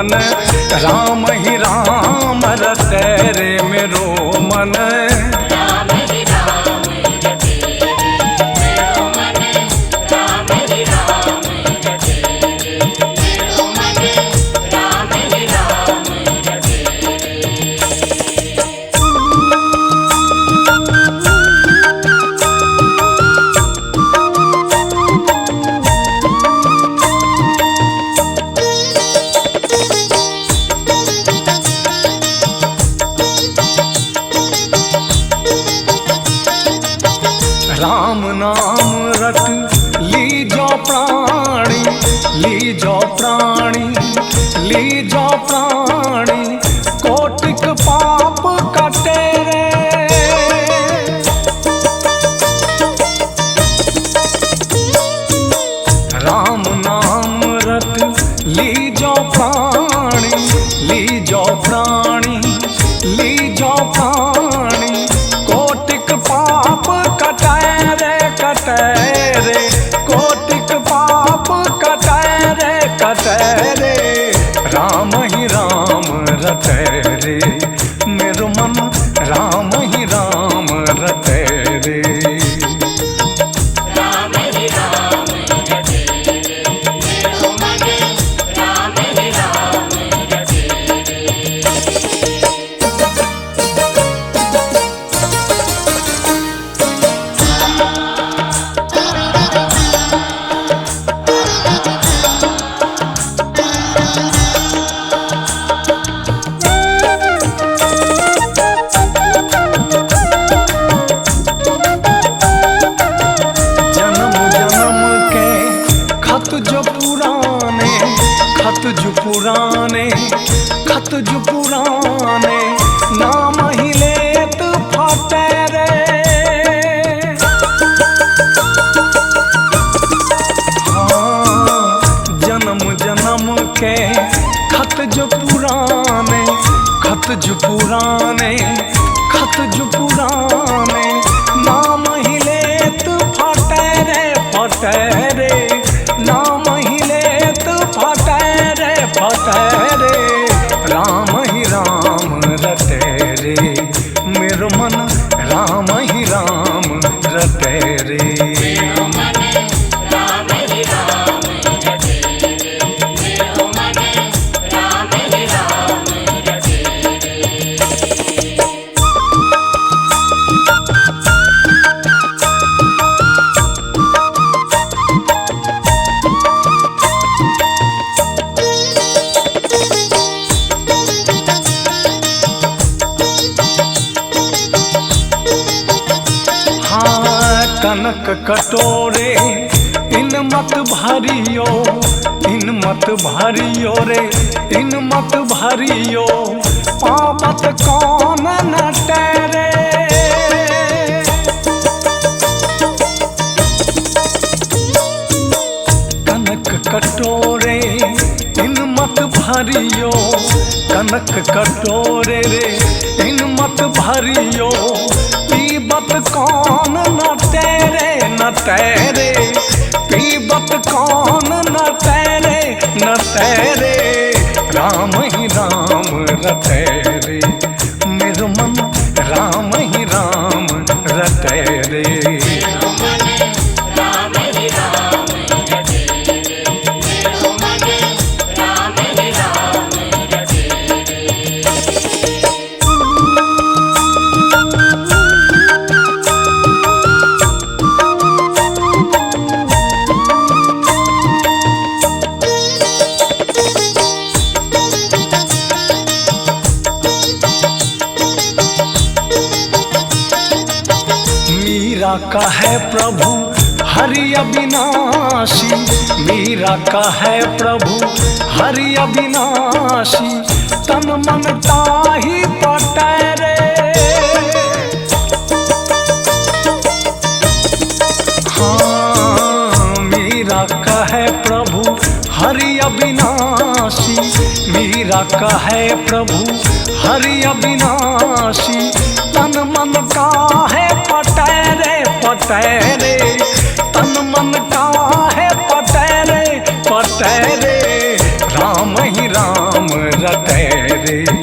मन, राम ही राम रटे रे मेरो मन। राम ही राम रटे रे मेरो मन, राम ही राम रटे रे मेरो मन, राम ही राम रटे रे। राम नाम रट लीजो प्राणी, लीजो प्राणी, लीजो प्राणी, कोटिक पाप कटे रे। राम नाम रट लीजो प्राणी, लीजो प्राणी, लीजो प्राणी, कोटिक पाप कटे रे, कटे रे, कोटिक पाप कटे रे, कटे रे। राम ही राम रटे रे मेरो मन, राम ही राम रटे रे। राम ही राम रटे रे मेरो मन, राम ही राम रटे रे। जन्म जन्म के खत जो पुराने, खत जो पुराने, खत जो पुराने, नाम ही लेत फाटे रे। हाँ, जन्म जन्म के खत जो पुराने, खत जो पुराने, खत जो पुराने, नाम ही लेत फाटे रे, फाटे रे, नाम ही लेत फाटे रे, फाटे रे। राम ही राम रटे रे मेरो मन, राम ही राम रटे रे। मेरो मन, राम ही राम रटे रे मेरो मन, राम ही राम रटे रे। हाँ, कनक कटोरे इन मत भरियो, इन मत भरियो रे, इन मत भरियो, पावत कौन नटे रे। कनक कटोरे इन मत भरियो, कनक कटोरे रे इन मत भरियो, पीबत कौन नटे रे, नटे रे, पीबत कौन नटे रे, नटे रे। राम ही राम रटे रे मेरो मन, राम ही राम रटे रे। मेरो मन, राम ही राम रटे रे मेरो मन, राम ही राम रटे रे। मीरा का है प्रभु हरि अविनाशी, मीरा का है प्रभु हरि अविनाशी, तन मन ताहि पटे रे। हाँ, मीरा का है प्रभु हरि अविनाशी, मीरा का है प्रभु हरि अविनाशी, तन मन का है पटे रे, पटे रे, तन मन का है पटे रे, पटे रे। राम ही राम रटे रे।